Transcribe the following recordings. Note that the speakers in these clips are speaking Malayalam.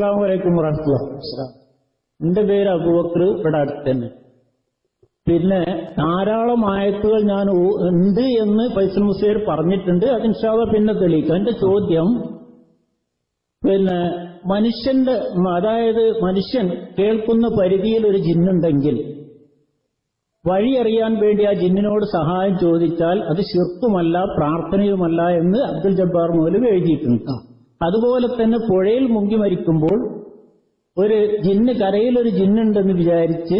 അസ്സലാമു വറഹ്മത്തുള്ളാഹി. എന്റെ പേര് അബൂബക്കർ, ഇവിടെ അടുത്ത് തന്നെ. പിന്നെ ധാരാളം ആയത്തുകൾ ഞാൻ ഉണ്ട് എന്ന് ഫൈസൽ മുസ്ലിയാർ പറഞ്ഞിട്ടുണ്ട്. അത് ഇൻഷാ അല്ലാഹ് പിന്നെ തെളിയിക്കാം. എന്റെ ചോദ്യം, പിന്നെ മനുഷ്യന്റെ, അതായത് മനുഷ്യൻ കേൾക്കുന്ന പരിധിയിൽ ഒരു ജിന്നുണ്ടെങ്കിൽ വഴിയറിയാൻ വേണ്ടി ആ ജിന്നിനോട് സഹായം ചോദിച്ചാൽ അത് ശിർക്കുമല്ല, പ്രാർത്ഥനയുമല്ല എന്ന് അബ്ദുൽ ജബ്ബാർ മൗലവി എഴുതിയിട്ടുണ്ട്. അതുപോലെ തന്നെ പുഴയിൽ മുങ്ങി മരിക്കുമ്പോൾ ഒരു ജിന്ന്, കരയിലൊരു ജിന്നുണ്ടെന്ന് വിചാരിച്ച്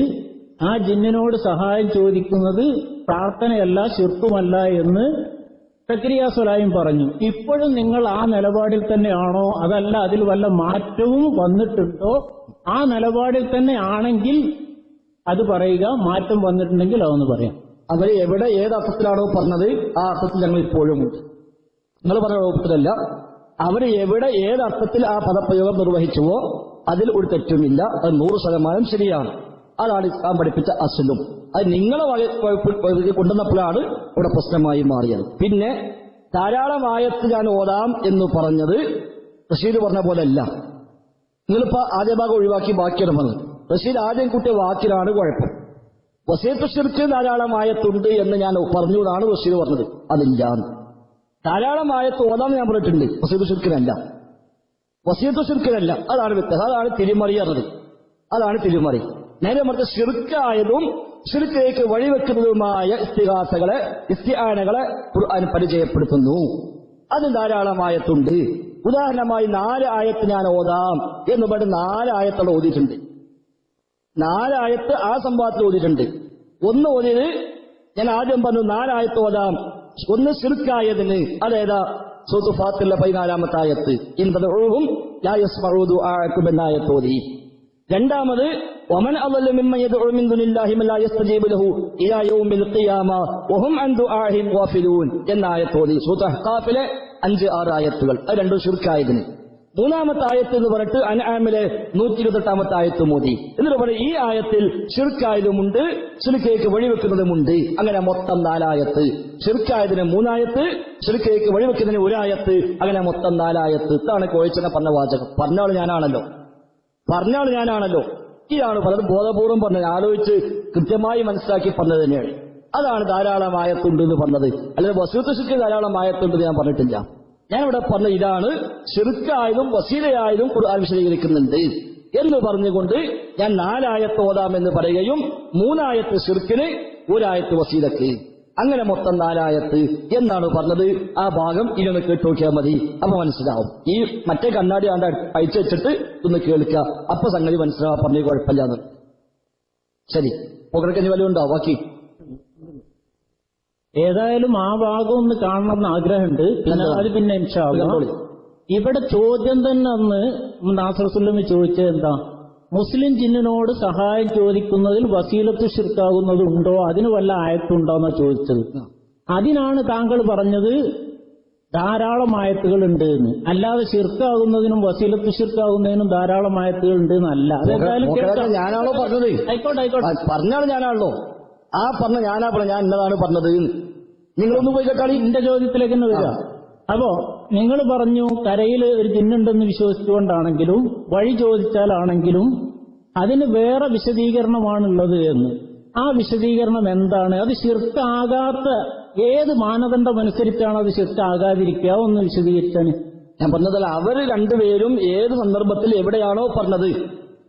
ആ ജിന്നിനോട് സഹായം ചോദിക്കുന്നത് പ്രാർത്ഥനയല്ല, ശിർക്കുമല്ല എന്ന് സക്കരിയ സ്വലായും പറഞ്ഞു. ഇപ്പോഴും നിങ്ങൾ ആ നിലപാടിൽ തന്നെയാണോ, അതല്ല അതിൽ വല്ല മാറ്റവും വന്നിട്ടുണ്ടോ? ആ നിലപാടിൽ തന്നെ ആണെങ്കിൽ അത് പറയുക, മാറ്റം വന്നിട്ടുണ്ടെങ്കിൽ അതൊന്ന് പറയാം. അവർ എവിടെ ഏത് അർത്ഥത്തിലാണോ പറഞ്ഞത് ആ അർത്ഥത്തിൽ ഞങ്ങൾ ഇപ്പോഴും ഉണ്ട്. നിങ്ങൾ പറഞ്ഞ രൂപത്തിലല്ല. അവർ എവിടെ ഏത് അർത്ഥത്തിൽ ആ പദപ്രയോഗം നിർവഹിച്ചുവോ അതിൽ ഒരു തെറ്റുമില്ല. അത് 100% ശരിയാണ്. അതാണ് ഇസ്ലാം പഠിപ്പിച്ച അസ്ലും. അത് നിങ്ങളെ കൊണ്ടുവന്നപ്പോഴാണ് ഇവിടെ പ്രശ്നമായി മാറിയത്. പിന്നെ ധാരാളം ആയത്ത് ഞാൻ ഓതാം എന്ന് പറഞ്ഞത് റഷീദ് പറഞ്ഞ പോലെ അല്ല. നിങ്ങളിപ്പോ ആദ്യ ഭാഗം ഒഴിവാക്കി ബാക്കിയാണ് പറഞ്ഞത്. റഷീദ് ആദ്യം കൂട്ടിയ വാക്കിലാണ് കുഴപ്പം. വസീയത്ത് ശിർക്ക് ധാരാളം ആയത്തുണ്ട് എന്ന് ഞാൻ പറഞ്ഞു എന്നാണ് റഷീദ് പറഞ്ഞത്. അതില്ല. ധാരാളം ആയത്ത് ഓതാന്ന് ഞാൻ പറഞ്ഞിട്ടുണ്ട്. വസീയത്ത് ശിർക്കിനല്ല, വസീയത്ത് ശിർക്കിനല്ല. അതാണ് വ്യത്യാസം. അതാണ് തിരിമറി പറഞ്ഞത്. അതാണ് തിരിമറി. നേരെ മറിച്ച് ശിർക്കായതും ശിർക്കിലേക്ക് വഴിവെക്കുന്നതുമായ ഇസ്തിആനകളെ ഖുർആൻ പരിചയപ്പെടുത്തുന്നു. അത് ധാരാളം ആയത്തുണ്ട്. ഉദാഹരണമായി 4 ആയത്ത് ഞാൻ ഓതാം എന്ന് പറഞ്ഞ് 4 ആയത്തോടെ ഓതിയിട്ടുണ്ട്. 4 ആയത്ത് ആ സംഭവത്തിൽ ഓതിയിട്ടുണ്ട്. ഒന്ന് ഓതിയത് ഞാൻ ആദ്യം പറഞ്ഞു 4 ആയത്ത് ഓതാം. ഒന്ന് ശിർക്കായതിന്, അതേതാ? സൂറത്ത് ഫാത്തിറിലെ 14-ാമത്തെ ആയത്ത്, ഇൻതദഉഹും ലാ യസ്മഉ ദുആഅക്കും എന്ന ആയത്ത് ഓതി. രണ്ടാമത് വമൻ അളല്ലു മിമ്മൻ യദ്ഉ മിൻ ദുനില്ലാഹി മാ ലാ യസ്തജീബു ലഹു ഇലാ യൗമിൽ ഖിയാമ വഹും അൻ ദുആഇഹിം ഗാഫിലൂൻ എന്ന ആയത്ത് ഓതി. സൂറത്ത് അഹ്ഖാഫിലെ 5-6 ആയത്തുകൾ. അത് രണ്ടും ശിർക്കായതിന്. മൂന്നാമത്തെ ആയത്ത് എന്ന് പറഞ്ഞിട്ട് അൻആമിലെ 128-ാമത്തെ ആയത്ത് മോദി. എന്നിട്ട് പറയും ഈ ആയത്തിൽ ശിർക്കായതുമുണ്ട്, ശിർക്കിലേക്ക് വഴിവെക്കുന്നതുമുണ്ട്. അങ്ങനെ മൊത്തം 4 ആയത്ത്. ശിർക്കായതിന് 3 ആയത്ത്, ശിർക്കിലേക്ക് വഴിവെക്കുന്നതിന് 1 ആയത്ത്. അങ്ങനെ മൊത്തം 4 ആയത്ത്. ഇതാണ് കോഴിച്ചനെ പറഞ്ഞ വാചകം. പറഞ്ഞാൾ ഞാനാണല്ലോ. ഇയാണ് പലരും ബോധപൂർവം പറഞ്ഞത്, ആലോചിച്ച് കൃത്യമായി മനസ്സിലാക്കി പറഞ്ഞത് തന്നെയാണ്. അതാണ് ധാരാളം ആയത്തുണ്ട് എന്ന് പറഞ്ഞത്. അല്ലാതെ വസീയത്ത് ശിർക്ക് ധാരാളം ആയത്തുണ്ടെന്ന് ഞാൻ പറഞ്ഞിട്ടില്ല. ഞാനിവിടെ പറഞ്ഞ ഇതാണ് ശിർക്കായതും വസീലയായതും ഖുർആൻ വിശദീകരിക്കുന്നുണ്ട് എന്ന് പറഞ്ഞുകൊണ്ട് ഞാൻ 4 ആയത്ത് ഓതാമെന്ന് പറയുകയും 3 ആയത്ത് ശിർക്കിന്, 1 ആയത്ത് വസീലക്ക്, അങ്ങനെ മൊത്തം 4 ആയത്ത് എന്നാണ് പറഞ്ഞത്. ആ ഭാഗം ഇതൊന്ന് കേട്ട് നോക്കിയാൽ മതി, അപ്പൊ മനസ്സിലാവും. ഈ മറ്റേ കണ്ണാടി ആണ്ട് അയച്ചു വെച്ചിട്ട് ഒന്ന് കേൾക്കുക, അപ്പൊ സംഗതി മനസ്സിലാവാൻ പറഞ്ഞ കുഴപ്പമില്ലാന്ന്. ശരി, പുകഴക്കഞ്ഞ് വല്ലതും ഉണ്ടാവും ബാക്കി. ഏതായാലും ആ ഭാഗം ഒന്ന് കാണണമെന്ന് ആഗ്രഹമുണ്ട്. പിന്നെ അത് പിന്നെ ഇൻഷാ അല്ലാഹ്. ഇവിടെ ചോദ്യം തന്നെ അന്ന് നാസർ സുല്ലമി ചോദിച്ചത് എന്താ, മുസ്ലിം ജിന്നിനോട് സഹായം ചോദിക്കുന്നതിൽ വസീലത്ത് ശിർക്കാകുന്നതുണ്ടോ, അതിന് വല്ല ആയത്തുണ്ടോ എന്നാ ചോദിച്ചത്. അതിനാണ് താങ്കൾ പറഞ്ഞത് ധാരാളം ആയത്തുകൾ ഉണ്ട് എന്ന്. അല്ലാതെ ശിർക്കാകുന്നതിനും വസീലത്ത് ശിർക്കാകുന്നതിനും ധാരാളം ആയത്തുകൾ ഉണ്ട് എന്നല്ല. അതെന്തായാലും ഞാനാണോ പറഞ്ഞത്? ആയിക്കോട്ടെ. പറഞ്ഞാണ് ഞാനാണല്ലോ. ആ പറഞ്ഞ ഞാനാ പറഞ്ഞ, ഞാൻ എന്നതാണ് പറഞ്ഞത്. നിങ്ങളൊന്നും പോയി കേട്ടാളി. എന്റെ ചോദ്യത്തിലേക്ക് തന്നെ വരിക. അപ്പോ നിങ്ങൾ പറഞ്ഞു കരയിൽ ഒരു ജിന്നുണ്ടെന്ന് വിശ്വസിച്ചുകൊണ്ടാണെങ്കിലും വഴി ചോദിച്ചാലാണെങ്കിലും അതിന് വേറെ വിശദീകരണമാണുള്ളത് എന്ന്. ആ വിശദീകരണം എന്താണ്? അത് ശിർക്കാകാത്ത ഏത് മാനദണ്ഡം അനുസരിച്ചാണ് അത് ശിർക്കാകാതിരിക്കുക? ഒന്ന് വിശദീകരിച്ചാണ്. ഞാൻ പറഞ്ഞതല്ല, അവര് രണ്ടുപേരും ഏത് സന്ദർഭത്തിൽ എവിടെയാണോ പറഞ്ഞത്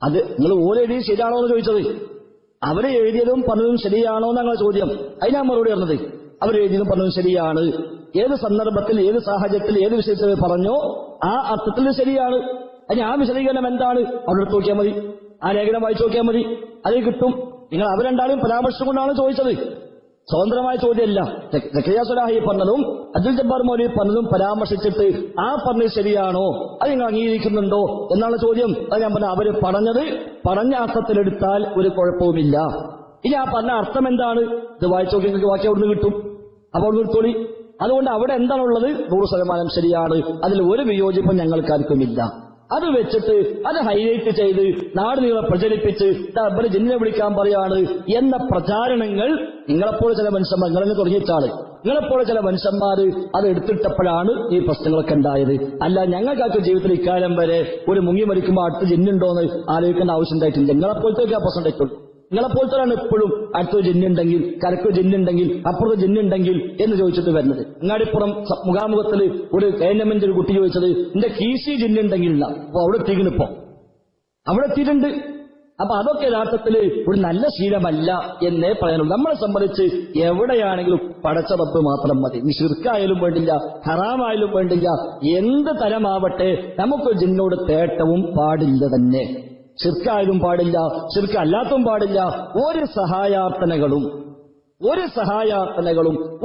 അത് നിങ്ങൾ ഓരെഴുതി ശരിയാണോ എന്ന് ചോദിച്ചത്. അവര് എഴുതിയതും പറഞ്ഞതും ശരിയാണോ എന്നാണ് ചോദ്യം. അതിനാ മറുപടി പറഞ്ഞത്. അവരെഴുതിയതും പറഞ്ഞതും ശരിയാണ്. ഏത് സന്ദർഭത്തിൽ, ഏത് സാഹചര്യത്തിൽ, ഏത് വിഷയത്തിൽ പറഞ്ഞോ ആ അർത്ഥത്തിൽ ശരിയാണ്. അതിന് ആ വിശദീകരണം എന്താണ് അവിടെ എടുത്ത് നോക്കിയാൽ മതി, ആ ലേഖനം വായിച്ചു നോക്കിയാൽ മതി, അത് കിട്ടും. നിങ്ങൾ അവർ രണ്ടാളും പരാമർശിച്ചുകൊണ്ടാണ് ചോദിച്ചത്, സ്വതന്ത്രമായ ചോദ്യമല്ല. സക്കരിയ സ്വലാഹി പറഞ്ഞതും അബ്ദുൽ ജബ്ബാർ മൗലവി പറഞ്ഞതും പരാമർശിച്ചിട്ട് ആ പറഞ്ഞത് ശരിയാണോ, അത് നിങ്ങൾ അംഗീകരിക്കുന്നുണ്ടോ എന്നാണ് ചോദ്യം. അത് ഞാൻ പറഞ്ഞ അവര് പറഞ്ഞ അർത്ഥത്തിലെടുത്താൽ ഒരു കുഴപ്പവുമില്ല. ഇനി ആ പറഞ്ഞ അർത്ഥം എന്താണ് ഇത് വായിച്ചു നോക്കി നിങ്ങൾക്ക് വാക്യം അവിടുന്ന് കിട്ടും. അപ്പൊ അവിടുന്ന് എടുത്തോളി. അതുകൊണ്ട് അവിടെ എന്താണുള്ളത് 100% ശരിയാണ്. അതിൽ ഒരു വിയോജിപ്പും ഞങ്ങൾക്കാർക്കുമില്ല. അത് വെച്ചിട്ട് അത് ഹൈലൈറ്റ് ചെയ്ത് നാട് നീളെ പ്രചരിപ്പിച്ച് ജിന്നിനെ വിളിക്കാൻ പറയാണ് എന്ന പ്രചാരണങ്ങൾ നിങ്ങളെപ്പോലെ ചില മനുഷ്യന്മാർ നിങ്ങളെന്നെ തുടങ്ങിയിട്ടാണ്. നിങ്ങളെപ്പോലെ ചില മനുഷ്യന്മാര് അത് എടുത്തിട്ടപ്പോഴാണ് ഈ പ്രശ്നങ്ങളൊക്കെ ഉണ്ടായത്. അല്ല ഞങ്ങൾക്കൊക്കെ ജീവിതത്തിൽ ഇക്കാലം വരെ ഒരു മുങ്ങി മരിക്കുമ്പോൾ അടുത്ത് ജിന്നുണ്ടോന്ന് ആലോചിക്കേണ്ട ആവശ്യം ഉണ്ടായിട്ടില്ല. നിങ്ങളെപ്പോലത്തെ ആ പ്രശ്നം ഉണ്ടായിട്ടുള്ളൂ. നിങ്ങളെപ്പോലത്തെയാണ് എപ്പോഴും അടുത്തൊരു ജിന്നുണ്ടെങ്കിൽ കരക്കൊരു ജിന്നുണ്ടെങ്കിൽ അപ്പുറത്ത് ജിന്നുണ്ടെങ്കിൽ എന്ന് ചോദിച്ചിട്ട് വരുന്നത്. അങ്ങാടിപ്പുറം മുഖാമുഖത്തിൽ ഒരു KNM ഒരു കുട്ടി ചോദിച്ചത് എന്റെ കീശി ജിന്നുണ്ടെങ്കിൽ അപ്പൊ അവിടെ എത്തിക്കണിപ്പോ അവിടെ എത്തിയിട്ടുണ്ട്. അപ്പൊ അതൊക്കെ യഥാർത്ഥത്തിൽ ഒരു നല്ല ശീലമല്ല എന്നേ പറയാനുള്ളൂ. നമ്മളെ സംബന്ധിച്ച് എവിടെയാണെങ്കിലും പടച്ച റബ്ബ് മാത്രം മതി. നീ ശിർക്കായാലും വേണ്ടില്ല, ഹറാമായാലും വേണ്ടില്ല, എന്ത് തരമാവട്ടെ നമുക്ക് ജിന്നോട് തേട്ടവും പാടില്ല തന്നെ. ശിർക്കായാലും പാടില്ല, ശിർക്ക് അല്ലാത്തും പാടില്ല. ഒരു സഹായാർത്ഥനകളും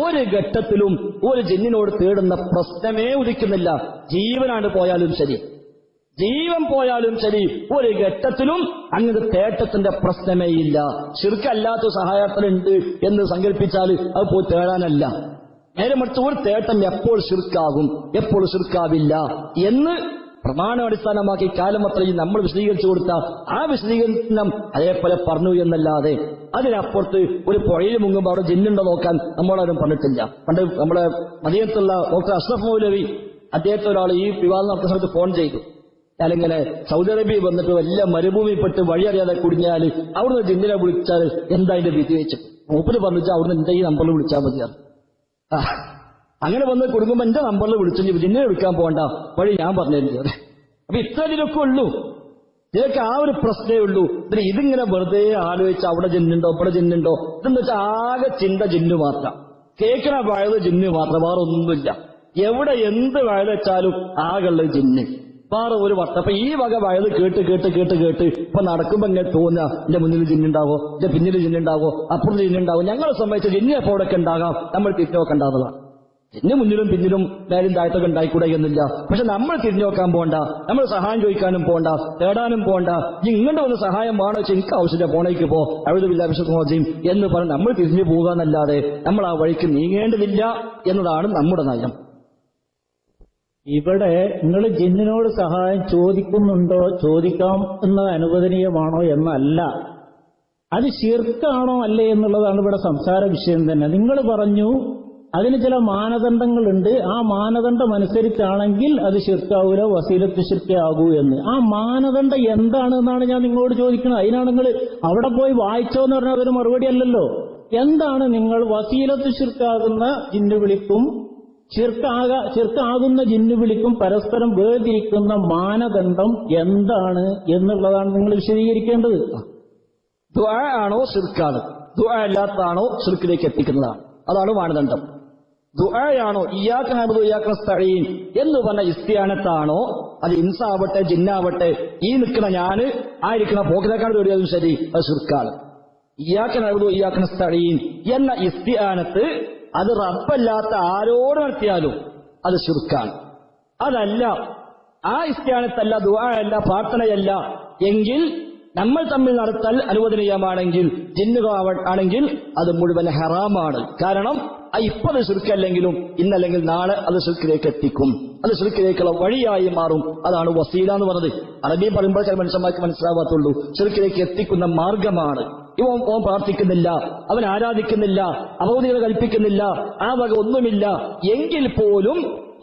ഒരു ഘട്ടത്തിലും ഒരു ജിന്നിനോട് തേടുന്ന പ്രശ്നമേ ഉദിക്കുന്നില്ല. ജീവനാണ് പോയാലും ശരി, ജീവൻ പോയാലും ശരി, ഒരു ഘട്ടത്തിലും അങ്ങനെ തേട്ടത്തിന്റെ പ്രശ്നമേ ഇല്ല. ശിർക്കല്ലാത്ത സഹായാർത്ഥനുണ്ട് എന്ന് സങ്കല്പിച്ചാൽ അത് പോയി തേടാനല്ല. നേരെ മറിച്ച് ഒരു തേട്ടം എപ്പോൾ ശിർക്കാകും, എപ്പോൾ ശിർക്കാവില്ല എന്ന് പ്രമാണാടിസ്ഥാനമാക്കി കാലം അത്രയും നമ്മൾ വിശദീകരിച്ചു കൊടുത്ത ആ വിശദീകരണം അതേപോലെ പറഞ്ഞു എന്നല്ലാതെ അതിനപ്പുറത്ത് ഒരു പുഴയിൽ മുങ്ങുമ്പോൾ അവിടെ ജിന്നുണ്ടോ നോക്കാൻ നമ്മളാരും പറഞ്ഞിട്ടില്ല. പണ്ട് നമ്മുടെ മദീനത്തുള്ള ഡോക്ടർ അഷ്റഫ് മൗലവി അദ്ദേഹത്തെ ഒരാൾ ഈ വിവാദം നടത്തുന്ന സമയത്ത് ഫോൺ ചെയ്തു. ഞാനിങ്ങനെ സൗദി അറേബ്യ വന്നിട്ട് വലിയ മരുഭൂമിപ്പെട്ട് വഴി അറിയാതെ കുടുങ്ങിയാൽ അവിടുന്ന് ജിന്നിനെ വിളിച്ചാൽ എന്താ അതിന്റെ വിധി വെച്ച് മൂപ്പര് പറഞ്ഞാൽ അവിടുന്ന് എന്റെ ഈ നമ്പറിൽ വിളിച്ചാൽ മതിയാണ്. അങ്ങനെ വന്ന് കുടുങ്ങുമ്പോൾ എന്റെ നമ്പറിൽ വിളിച്ചു ജിന്നെ എടുക്കാൻ പോകണ്ട വഴി ഞാൻ പറഞ്ഞിരുന്നത്. അപ്പൊ ഇത്രയൊക്കെ ഉള്ളൂ. ഇതിനൊക്കെ ആ ഒരു പ്രശ്നമേ ഉള്ളൂ. ഇതിങ്ങനെ വെറുതെ ആലോചിച്ച് അവിടെ ജിന്നുണ്ടോ ഇവിടെ ജിന്നുണ്ടോ ഇതെന്ന് വെച്ചാൽ ആകെ ചിന്ത ജിന്നു മാത്രം, കേൾക്കണ വയത് ജിന്നു മാത്രം, വേറെ ഒന്നുമില്ല. എവിടെ എന്ത് വയത് വെച്ചാലും ആകെയുള്ളത് ജിന്ന്, വേറെ ഒരു വട്ടം. അപ്പൊ ഈ വക വയത് കേട്ട് ഇപ്പൊ നടക്കുമ്പോ ഇങ്ങനെ തോന്നുക എന്റെ മുന്നിൽ ജിന്നുണ്ടാവോ, എന്റെ പിന്നിൽ ജിന്നുണ്ടാവോ, അപ്പുറത്ത് ജിന്നുണ്ടാവോ. ഞങ്ങളെ സംബന്ധിച്ച് ജിന്നെ എപ്പോഴൊക്കെ ഉണ്ടാകാം, നമ്മൾ തിരിഞ്ഞു നോക്കേണ്ടതാണ്. ജിന്ന് മുന്നിലും പിന്നിലും മേലും താഴത്തൊക്കെ ഉണ്ടായിക്കൂടെ എന്നില്ല. പക്ഷെ നമ്മൾ തിരിഞ്ഞു നോക്കാൻ പോകണ്ട, നമ്മൾ സഹായം ചോദിക്കാനും പോകണ്ട, തേടാനും പോകണ്ട. ഇങ്ങോട്ട് ഒന്ന് സഹായം വേണോ വെച്ചാൽ എനിക്ക് ആവശ്യമില്ല, പോണേക്ക് പോ അഴുതുമില്ല വിശുദ്ധമോചയും എന്ന് പറഞ്ഞ് നമ്മൾ തിരിഞ്ഞു പോകാന്നല്ലാതെ നമ്മൾ ആ വഴിക്ക് നീങ്ങേണ്ടതില്ല എന്നതാണ് നമ്മുടെ നയം. ഇവിടെ നിങ്ങൾ ജിന്നിനോട് സഹായം ചോദിക്കുന്നുണ്ടോ, ചോദിക്കാം എന്നത് അനുവദനീയമാണോ എന്നല്ല, അത് ശിർക്കാണോ അല്ലേ എന്നുള്ളതാണ് ഇവിടെ സംസാര വിഷയം തന്നെ. നിങ്ങൾ പറഞ്ഞു അതിന് ചില മാനദണ്ഡങ്ങളുണ്ട്, ആ മാനദണ്ഡം അനുസരിച്ചാണെങ്കിൽ അത് ശിർക്കാവൂല, വസീലത്ത് ശിർക്കേ ആകൂ എന്ന്. ആ മാനദണ്ഡം എന്താണ് എന്നാണ് ഞാൻ നിങ്ങളോട് ചോദിക്കുന്നത്. അതിനാണ് നിങ്ങൾ അവിടെ പോയി വായിച്ചോ എന്ന് പറഞ്ഞാൽ അതൊരു മറുപടി അല്ലല്ലോ. എന്താണ് നിങ്ങൾ വസീലത്ത് ശിർക്കാകുന്ന ജിന്നു വിളിക്കും ശിർക്കാകുന്ന ജിന്നു വിളിക്കും പരസ്പരം വേർതിരിക്കുന്ന മാനദണ്ഡം എന്താണ് എന്നുള്ളതാണ് നിങ്ങൾ വിശദീകരിക്കേണ്ടത്. ദുആ ആണോ ശിർക്കാണ്, ദുആ അല്ലാത്തതാണോ ശിർക്കിലേക്ക് എത്തിക്കുന്നതാണ്, അതാണ് മാനദണ്ഡം. ദുആയാണോ ഇയ്യാക നഅ്ബുദു വഇയ്യാക നസ്തഈൻ എന്ന് പറഞ്ഞ ഇസ്തിആനത്താണോ, അത് ഇൻസാവട്ടെ ജിന്നാവട്ടെ, ഈ നിൽക്കുന്ന ഞാന് ആയിരിക്കുന്ന പോക്കിലേക്കാണ് തേടിയതും ശരി, അത് ശിർക്കാണ്. ഇയ്യാക നഅ്ബുദു വഇയ്യാക നസ്തഈൻ എന്ന ഇസ്തിആനത്ത് അത് റബ്ബല്ലാത്ത ആരോട് നടത്തിയാലും അത് ശിർക്കാണ്. അതല്ല, ആ ഇസ്തിആനത്തല്ല, ദുആയല്ല, പ്രാർത്ഥനയല്ല എങ്കിൽ നമ്മൾ തമ്മിൽ നടത്താൻ അനുവദനീയമാണെങ്കിൽ, ജിന്നുകൾ ആണെങ്കിൽ അത് മുഴുവൻ ഹറാമാണ്. കാരണം ഇപ്പത് ശിർക്കല്ലെങ്കിലും ഇന്നല്ലെങ്കിൽ നാളെ അത് ശിർക്കിലേക്ക് എത്തിക്കും, അത് ശിർക്കിലേക്കുള്ള വഴിയായി മാറും. അതാണ് വസീല എന്ന് പറഞ്ഞത്. അറബി പറയുമ്പോൾ ചില മനുഷ്യന്മാർക്ക് മനസ്സിലാവാത്തുള്ളൂ. ശിർക്കിലേക്ക് എത്തിക്കുന്ന മാർഗമാണ്. ഓൻ പ്രാർത്ഥിക്കുന്നില്ല, അവൻ ആരാധിക്കുന്നില്ല, അഭൗതികത കൽപ്പിക്കുന്നില്ല, ആ വക ഒന്നുമില്ല എങ്കിൽ പോലും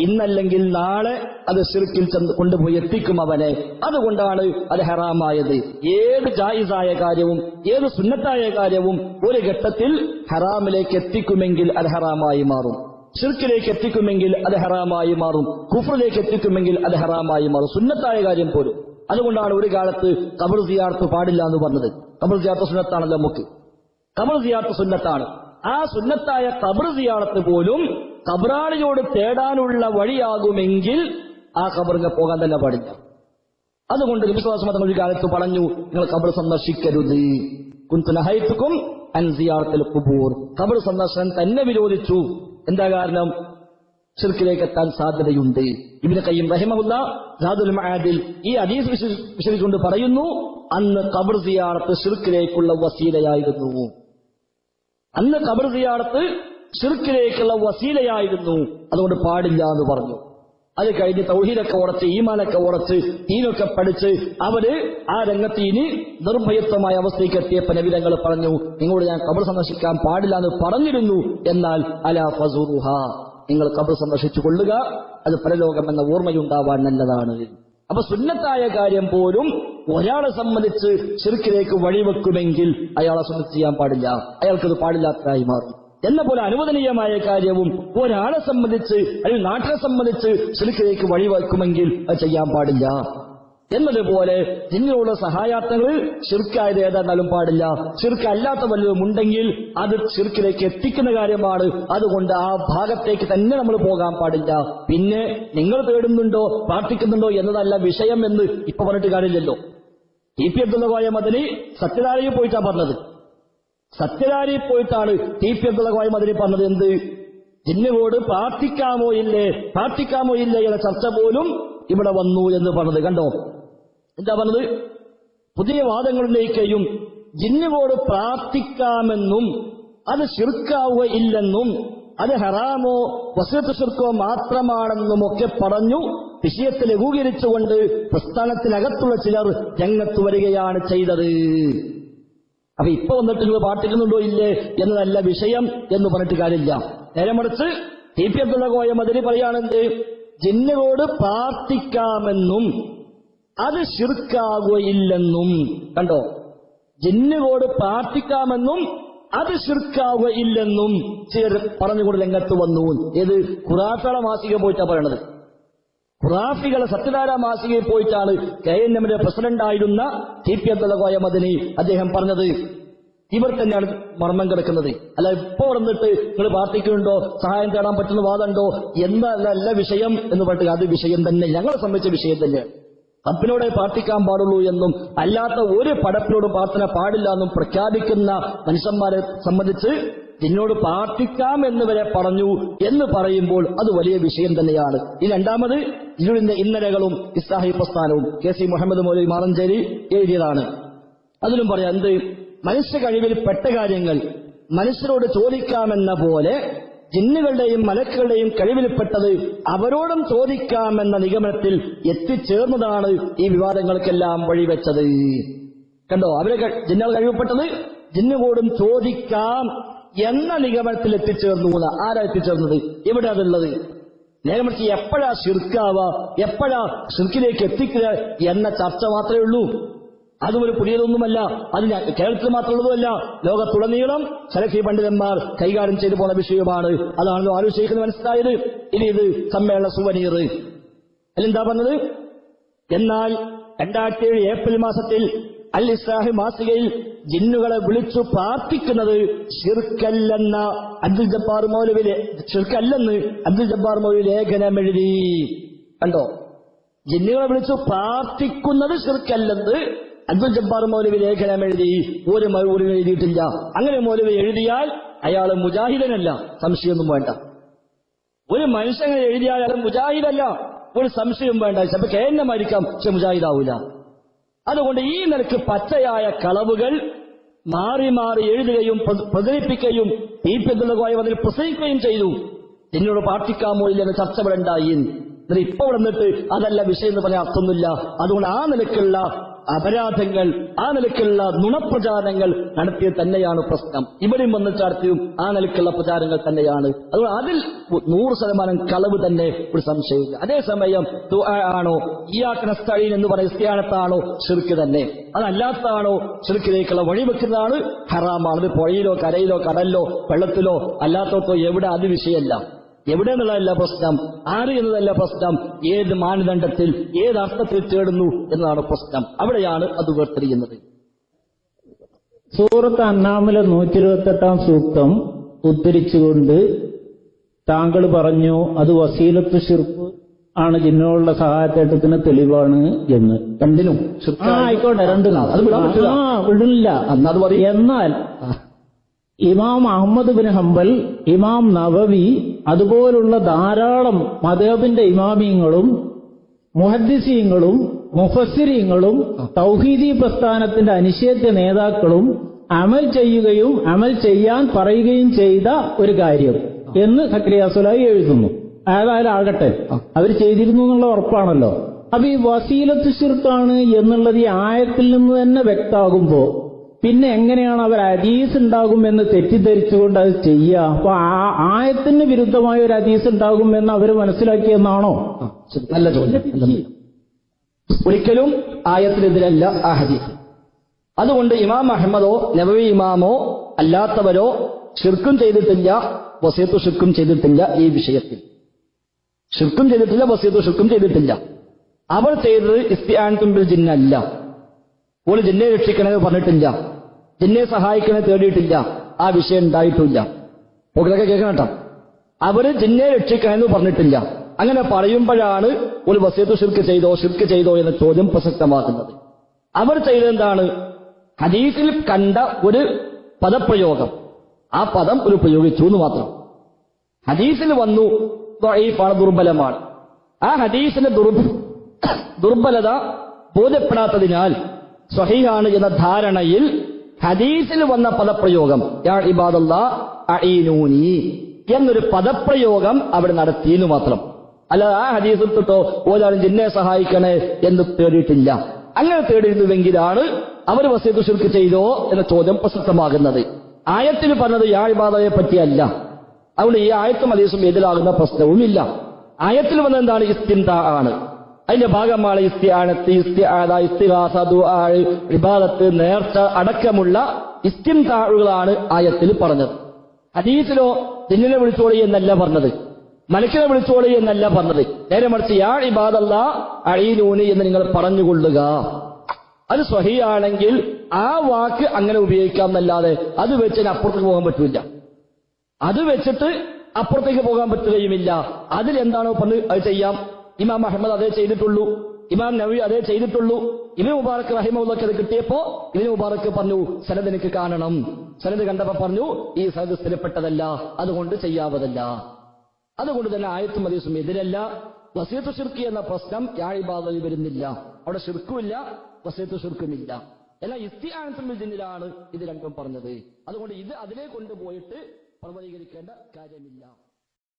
ഇന്നല്ലെങ്കിൽ നാളെ അത് ശിർക്കിൽ കൊണ്ടുപോയി എത്തിക്കും അവനെ. അതുകൊണ്ടാണ് അത് ഹറാമായത്. ഏത് ജായിസായ കാര്യവും ഏത് സുന്നത്തായ കാര്യവും ഒരു ഘട്ടത്തിൽ ഹറാമിലേക്ക് എത്തിക്കുമെങ്കിൽ അത് ഹറാമായി മാറും, ശിർക്കിലേക്ക് എത്തിക്കുമെങ്കിൽ അത് ഹറാമായി മാറും, കുഫ്റിലേക്ക് എത്തിക്കുമെങ്കിൽ അത് ഹറാമായി മാറും, സുന്നത്തായ കാര്യം പോലും. അതുകൊണ്ടാണ് ഒരു കാലത്ത് ഖബർ സിയാറത്ത് പാടില്ല എന്ന് പറഞ്ഞത്. ഖബർ സിയാറത്ത് സുന്നത്താണല്ലോ, നമുക്ക് ഖബർ സിയാറത്ത് സുന്നത്താണ്. ആ സുന്നത്തായ ഖബർ സിയാറത്ത് പോലും ഖബറാളിയോട് തേടാനുള്ള വഴിയാകുമെങ്കിൽ ആ ഖബറിന് പോകാൻ തന്നെ പാടില്ല. അതുകൊണ്ട് നബി സ്വല്ലല്ലാഹു അലൈഹി വസല്ലം ഒരു കാലത്ത് പറഞ്ഞു, നിങ്ങൾ ഖബർ സന്ദർശിക്കരുത്. കുൻതു നഹൈതുകും അൻ സിയാറത്തിൽ ഖുബൂർ. ഖബർ സന്ദർശനം തന്നെ വിരോധിച്ചു. എന്താ കാരണം? ശിർക്കിലേക്ക് എത്താൻ സാധ്യതയുണ്ട്. ഇബ്നു ഖയ്യിം റഹിമഹുല്ലാഹ് സാദുൽ മആദിൽ ഈ ഹദീസ് വിശദീകരിച്ചുകൊണ്ട് പറയുന്നു, അന്ന് ഖബർ സിയാറത്ത് ശിർക്കിലേക്കുള്ള വസീലയായിരുന്നു. അന്ന് ഖബർ സിയാറത്ത് ശിർക്കിലേക്കുള്ള വസീലയായിരുന്നു. അതുകൊണ്ട് പാടില്ല എന്ന് പറഞ്ഞു. അത് കഴിഞ്ഞ് തൗഹീദൊക്കെ ഉറച്ച് ഈമാനൊക്കെ ഉറച്ച് ദീനൊക്കെ പഠിച്ച് അവര് ആ രംഗത്ത് ഇനി നിർഭയത്വമായ അവസ്ഥയ്ക്ക് എത്തിയപ്പോൾ നബി തങ്ങൾ പറഞ്ഞു, നിങ്ങളോട് ഞാൻ ഖബർ സന്ദർശിക്കാൻ പാടില്ല എന്ന് പറഞ്ഞിരുന്നു, എന്നാൽ അലാ ഫസൂറുഹ, നിങ്ങൾ ഖബർ സന്ദർശിച്ചു കൊള്ളുക, അത് പരലോകം എന്ന ഓർമ്മയുണ്ടാവാൻ നല്ലതാണ്. അപ്പൊ സുന്നത്തായ കാര്യം പോലും ഒരാളെ സംബന്ധിച്ച് ശിർക്കിലേക്ക് വഴിവെക്കുമെങ്കിൽ അയാളെ സംബന്ധിച്ച് ചെയ്യാൻ പാടില്ല, അയാൾക്കത് പാടില്ലാത്തതായി മാറും. എന്ന പോലെ അനുവദനീയമായ കാര്യവും ഒരാളെ സംബന്ധിച്ച് അല്ലെങ്കിൽ നാട്ടിനെ സംബന്ധിച്ച് ശിർക്കിലേക്ക് വഴിവെക്കുമെങ്കിൽ അത് ചെയ്യാൻ പാടില്ല. എന്നതുപോലെ ജിന്നിനുള്ള സഹായാർത്ഥങ്ങൾ ശിർക്കായത് ഏതാന്നാലും പാടില്ല. ശിർക്ക് അല്ലാത്ത വല്ലതും ഉണ്ടെങ്കിൽ അത് ശിർക്കിലേക്ക് എത്തിക്കുന്ന കാര്യമാണ്. അതുകൊണ്ട് ആ ഭാഗത്തേക്ക് തന്നെ നമ്മൾ പോകാൻ പാടില്ല. പിന്നെ നിങ്ങൾ തേടുന്നുണ്ടോ പ്രാർത്ഥിക്കുന്നുണ്ടോ എന്നതല്ല വിഷയം എന്ന് ഇപ്പൊ പറഞ്ഞിട്ട് കാര്യമില്ലല്ലോ. ടി.പി. അബ്ദുള്ള കോയ മദനി സത്യനാരായണയിൽ പോയിട്ടാണ് പറഞ്ഞത്. സത്യനാരായണയിൽ പോയിട്ടാണ് ടി.പി. അബ്ദുള്ള കോയ മദനി പറഞ്ഞത് എന്ത്, ജിന്നിനോട് പ്രാർത്ഥിക്കാമോ ഇല്ലേ എന്ന ചർച്ച പോലും ഇവിടെ വന്നു എന്ന് പറഞ്ഞത് കണ്ടോ. എന്താ പറഞ്ഞത്? പുതിയ വാദങ്ങൾ ഉന്നയിക്കുകയും ജിന്നിനോട് പ്രാർത്ഥിക്കാമെന്നും അത് ശിർക്കാവുകയില്ലെന്നും അത് ഹറാമോ വസിയത്ത് ശിർക്കോ മാത്രമാണെന്നുമൊക്കെ പറഞ്ഞു വിഷയത്തെ ലഘൂകരിച്ചുകൊണ്ട് പ്രസ്ഥാനത്തിനകത്തുള്ള ചിലർ രംഗത്ത് വരികയാണ് ചെയ്തത്. അപ്പൊ ഇപ്പൊ വന്നിട്ട് നിങ്ങൾ പ്രാർത്ഥിക്കുന്നുണ്ടോ ഇല്ലേ എന്നതല്ല വിഷയം എന്ന് പറഞ്ഞിട്ട് കാര്യമില്ല. നേരെ മറിച്ച് ടി.പി. അബ്ദുള്ള കോയ മദനി പറയുകയാണെന്ത്, ജിന്നിനോട് പ്രാർത്ഥിക്കാമെന്നും അത് ശിർക്കാവുകയില്ലെന്നും. കണ്ടോ, ജിന്നിനോട് പ്രാർത്ഥിക്കാമെന്നും അത് ശിർക്കാവുകയില്ലെന്നും ചിലർ പറഞ്ഞുകൊണ്ട് രംഗത്ത് വന്നു. ഏത് ഖുറാഫികളെ മാസിക പോയിട്ടാണ് പറയണത്. ഖുറാഫികളെ സത്യധാര മാസികയിൽ പോയിട്ടാണ് KNM-ന്റെ പ്രസിഡന്റായിരുന്ന ടി.പി. അബ്ദുള്ള കോയ മദനി അദ്ദേഹം പറഞ്ഞത്. ഇവർ തന്നെയാണ് മർമ്മം കിടക്കുന്നത്. അല്ല ഇപ്പൊ വന്നിട്ട് നിങ്ങൾ പ്രാർത്ഥിക്കുന്നുണ്ടോ സഹായം തേടാൻ പറ്റുന്ന വാദമുണ്ടോ എന്നല്ല വിഷയം എന്ന് പറഞ്ഞിട്ട് അത് വിഷയം തന്നെ, ഞങ്ങളെ സംബന്ധിച്ച വിഷയം തന്നെയാണ്. റബ്ബിനോടെ പ്രാർത്ഥിക്കാൻ പാടുള്ളൂ എന്നും അല്ലാത്ത ഒരു പടപ്പിനോടും പ്രാർത്ഥന പാടില്ല എന്നും പ്രഖ്യാപിക്കുന്ന മനുഷ്യന്മാരെ സംബന്ധിച്ച് നിന്നോട് പ്രാർത്ഥിക്കാം എന്ന് വരെ പറഞ്ഞു എന്ന് പറയുമ്പോൾ അത് വലിയ വിഷയം തന്നെയാണ്. ഈ രണ്ടാമത് ഇരുളിന്റെ ഇന്നലകളും ഇസ്ലാഹി പ്രസ്ഥാനവും KC മുഹമ്മദ് മൗലവി മാറഞ്ചേരി എഴുതിയതാണ്. അതിലും പറയാം എന്ത്, മനുഷ്യ കഴിവിൽ പെട്ട കാര്യങ്ങൾ മനുഷ്യരോട് ചോദിക്കാമെന്ന പോലെ ജിന്നുകളുടെയും മലക്കുകളുടെയും കഴിവിൽപ്പെട്ടത് അവരോടും ചോദിക്കാമെന്ന നിഗമനത്തിൽ എത്തിച്ചേർന്നതാണ് ഈ വിവാദങ്ങൾക്കെല്ലാം വഴിവെച്ചത്. കണ്ടോ, അവരെ ജിന്നുകൾ കഴിവിൽപ്പെട്ടത് ജിന്നുകൂടും ചോദിക്കാം എന്ന നിഗമനത്തിൽ എത്തിച്ചേർന്നു. ആരാ എത്തിച്ചേർന്നത്? എവിടെ അതുള്ളത്? നേരെ മറിച്ച് എപ്പോഴാ ശിർക്കാവുക, എപ്പോഴാ ശിർക്കിലേക്ക് എത്തിക്കുക എന്ന ചർച്ച മാത്രമേ ഉള്ളൂ. അതും ഒരു പുതിയതൊന്നുമല്ല. അത് കേരളത്തിൽ മാത്രമുള്ളതുമല്ല, ലോകത്തുടനീളം സലഫി പണ്ഡിതന്മാർ കൈകാര്യം ചെയ്തു പോണ വിഷയമാണ്. അതാണല്ലോ ആലോചിക്കുന്നത് മനസ്സിലായത്. ഇനി ഇത് സമ്മേളന സുവനീർ അല്ലെന്താ പറഞ്ഞത്? എന്നാൽ 2007 ഏപ്രിൽ മാസത്തിൽ അൽ ഇസ്ലാഹി മാസികയിൽ ജിന്നുകളെ വിളിച്ചു പ്രാർത്ഥിക്കുന്നത് ശിർക്കല്ലെന്ന അബ്ദുൽ ജബ്ബാർ മൗലവി ശിർക്കല്ലെന്ന് അബ്ദുൽ ജബ്ബാർ മൗലവി ലേഖനം എഴുതി. കണ്ടോ, ജിന്നുകളെ വിളിച്ചു പ്രാർത്ഥിക്കുന്നത് ശിർക്കല്ലെന്ന് അബ്ദുൽ ജബ്ബാർ മൗലവി ലേഖനം എഴുതി. ഒരു മൗലവി എഴുതിയിട്ടില്ല. അങ്ങനെ മൗലവി എഴുതിയാൽ അയാൾ മുജാഹിദനല്ല, സംശയമൊന്നും വേണ്ട. ഒരു മനുഷ്യനെ എഴുതിയാൽ അയാൾ മുജാഹിദല്ല, ഒരു സംശയം വേണ്ട. ചിലപ്പോൾ KNM ആയിരിക്കാം, പക്ഷെ മുജാഹിദാവൂല. അതുകൊണ്ട് ഈ നിലക്ക് പച്ചയായ കളവുകൾ മാറി മാറി എഴുതുകയും പ്രചരിപ്പിക്കുകയും ടി.പി. അബ്ദുള്ള കോയ അതിൽ പ്രസംഗിക്കുകയും ചെയ്തു. എന്നോട് പ്രാർത്ഥിക്കാമോ ഇല്ലെന്ന് ചർച്ച ഇവിടെ ഉണ്ടായി. എന്നിട്ട് ഇപ്പൊ വന്നിട്ട് അതല്ല വിഷയം എന്ന് പറയാൻ അർത്ഥമൊന്നുമില്ല. അതുകൊണ്ട് ആ നിലക്കുള്ള അപരാധങ്ങൾ, ആ നിലക്കുള്ള നുണപ്രചാരങ്ങൾ നടത്തിയത് തന്നെയാണ് പ്രശ്നം. ഇവിടെയും വന്നിട്ട് നടത്തിയും ആ നിലക്കുള്ള പ്രചാരങ്ങൾ തന്നെയാണ്. അതുകൊണ്ട് അതിൽ 100% കളവ് തന്നെ, ഒരു സംശയമില്ല. അതേസമയം ആണോ ഇയ്യാക നസ്തഈൻ എന്ന് പറയുന്ന ഇസ്തിആനത്താണോ ശിർക്ക് തന്നെ, അതല്ലാത്തതാണോ ശിർക്കിലേക്കുള്ള വഴിവെക്കുന്നതാണ് ഹറാമാണ്. അത് പുഴയിലോ കരയിലോ കടലിലോ വെള്ളത്തിലോ അല്ലാത്തോ എവിടെ, അത് വിഷയമല്ല. എവിടെ എന്നുള്ളതല്ല പ്രശ്നം, ആര് എന്നതല്ല പ്രശ്നം, ഏത് മാനദണ്ഡത്തിൽ ഏത് അർത്ഥത്തിൽ തേടുന്നു എന്നതാണ് പ്രശ്നം. അവിടെയാണ് അത് വേർതിരിയുന്നത്. സൂറത്ത് അന്നാമിലെ 128-ാം സൂക്തം ഉദ്ധരിച്ചുകൊണ്ട് താങ്കൾ പറഞ്ഞു അത് വസീലത്ത് ശിർക്ക് ആണ്, ജിന്നുകളുടെ സഹായത്തേട്ടത്തിന് തെളിവാണ് എന്ന്. രണ്ടിനും ആയിക്കോട്ടെ, രണ്ടിനും അത് വിടില്ല. എന്നാൽ ഇമാം അഹ്മദ് ബിൻ ഹംബൽ, ഇമാം നവവി, അതുപോലുള്ള ധാരാളം മദ്ഹബിന്റെ ഇമാമിയങ്ങളും മുഹദ്ദിസീങ്ങളും മുഫസ്സിരീങ്ങളും തൗഹീദി പ്രസ്ഥാനത്തിന്റെ അനിഷേധ്യ നേതാക്കളും അമൽ ചെയ്യുകയും അമൽ ചെയ്യാൻ പറയുകയും ചെയ്ത ഒരു കാര്യം എന്ന് സക്കരിയ സുലൈഹി എഴുതുന്നു. ഏതായാലും ആകട്ടെ, അവർ ചെയ്തിരുന്നു എന്നുള്ള ഉറപ്പാണല്ലോ. അപ്പൊ ഈ വസീലത്ത് ശിർക്കാണ് എന്നുള്ളത് ഈ ആയത്തിൽ നിന്ന് തന്നെ വ്യക്തമാകുമ്പോ പിന്നെ എങ്ങനെയാണ് അവർ ഹദീസ് ഉണ്ടാകും എന്ന് തെറ്റിദ്ധരിച്ചുകൊണ്ട് അത് ചെയ്യുക? അപ്പൊ ആ ആയത്തിന് വിരുദ്ധമായ ഒരു ഹദീസ് ഉണ്ടാകും എന്ന് അവർ മനസ്സിലാക്കിയെന്നാണോ? നല്ല ചോദ്യം. ഒരിക്കലും ആയത്തിനെതിരല്ല ആ ഹദീസ്. അതുകൊണ്ട് ഇമാം അഹമ്മദോ നബവി ഇമാമോ അല്ലാത്തവരോ ശിർക്കും ചെയ്തിട്ടില്ല, വസിയത്തു ശിർക്കും ചെയ്തിട്ടില്ല. ഈ വിഷയത്തിൽ ശിർക്കും ചെയ്തിട്ടില്ല, വസിയത്തു ശിർക്കും ചെയ്തിട്ടില്ല. അവർ ചെയ്തത് ഇസ്തിആനത്തും ബിൽ ജിന്നല്ല. ഓള് ജിന്നെ രക്ഷിക്കണമെന്ന് പറഞ്ഞിട്ടില്ല, ജിന്നെ സഹായിക്കണേ തേടിയിട്ടില്ല, ആ വിഷയം ഉണ്ടായിട്ടില്ല. ഓക്കെ കേൾക്കണം കേട്ടോ. അവര് ജിന്നെ രക്ഷിക്കണമെന്ന് പറഞ്ഞിട്ടില്ല. അങ്ങനെ പറയുമ്പോഴാണ് ഒരു വസിയത്തു ശിർക്ക് ചെയ്തോ എന്ന ചോദ്യം പ്രസക്തമാക്കുന്നത്. അവർ ചെയ്തെന്താണ്? ഹദീസിൽ കണ്ട ഒരു പദപ്രയോഗം, ആ പദം ഒരു പ്രയോഗിച്ചു എന്ന് മാത്രം. ഹദീസിൽ വന്നു ദഈഫാണ്, ദുർബലമാണ്. ആ ഹദീസിന്റെ ദുർബലത ബോധ്യപ്പെടാത്തതിനാൽ സ്വഹീഹാണ് എന്ന ധാരണയിൽ ഹദീസിൽ വന്ന പദപ്രയോഗം യാ ഇബാദല്ലാഹ് അഈനൂനി എന്നൊരു പദപ്രയോഗം അവിടെ നടത്തിയെന്ന് മാത്രം. അല്ലാതെ ആ ഹദീസിൽ തൊട്ടോ ഓരാളും ജിന്നെ സഹായിക്കണേ എന്ന് തേടിയിട്ടില്ല. അങ്ങനെ തേടിയിരുന്നുവെങ്കിലാണ് അവർ വസിയത്തു ശിർക്ക് ചെയ്തോ എന്ന ചോദ്യം പ്രസക്തമാകുന്നത്. ആയത്തിൽ പറഞ്ഞത് യാ ഇബാദയെ പറ്റിയല്ല. അതുകൊണ്ട് ഈ ആയത്തും ഹദീസും എതിരാകുന്ന പ്രശ്നവുമില്ല. ആയത്തിൽ വന്നത് എന്താണ്? ഇസ്തിംതാ ആണ്. അതിന്റെ ഭാഗമാണ് ഇസ്തിആനത്ത്, ഇസ്തിആദ, ഇസ്തിഗാസ, ദുആ, ഇബാദത്ത്, നേർച്ച അടക്കമുള്ള ഇസ്തിംതാഉകളാണ് ആയത്തിൽ പറഞ്ഞത്. ഹദീസിലോ ജിന്നിനെ വിളിച്ചോളി എന്നല്ല പറഞ്ഞത്, മലക്കിനെ വിളിച്ചോളി എന്നല്ല പറഞ്ഞത്. നേരെ മറിച്ച് യാ ഇബാദല്ലാഹ് അഈനൂനി എന്ന് നിങ്ങൾ പറഞ്ഞുകൊള്ളുക. അത് സ്വഹീഹാണെങ്കിൽ ആ വാക്ക് അങ്ങനെ ഉപയോഗിക്കാം എന്നല്ലാതെ അത് വെച്ച് അപ്പുറത്തേക്ക് പോകാൻ പറ്റില്ല. അത് വെച്ചിട്ട് അപ്പുറത്തേക്ക് പോകാൻ പറ്റുകയുമില്ല. അതിലെന്താണോ പറഞ്ഞത് അത് ചെയ്യാം. ഇമാം അഹമ്മദ് അതേ ചെയ്തിട്ടുള്ളൂ, ഇമാം നബവി അതേ ചെയ്തിട്ടുള്ളൂ. ഇബ്നു മുബാറക് റഹിമഹുല്ലാഹ് അത് കിട്ടിയപ്പോ ഇബ്നു മുബാറക് പറഞ്ഞു സനദ് എനിക്ക് കാണണം. സനദ് കണ്ടപ്പോ പറഞ്ഞു ഈ സനദ് സ്ഥിരപ്പെട്ടതല്ല, അതുകൊണ്ട് ചെയ്യാവതല്ല. അതുകൊണ്ട് തന്നെ ആയത്തും ഹദീസും എതിരല്ല. വസിയത്തു ശിർക്ക് എന്ന പ്രശ്നം യാ ഇബാദയിൽ വരുന്നില്ല. അവിടെ ശിർക്കുമില്ല, വസിയത്തു ശിർക്കുമില്ല. എന്നാൽ ഇസ്തിആനത്തുൽ ബിൽ ജിന്നിലാണ് ഇത് രണ്ടും പറഞ്ഞത്. അതുകൊണ്ട് ഇത് അതിലെ കൊണ്ടുപോയിട്ട് പ്രവചീകരിക്കേണ്ട കാര്യമില്ല.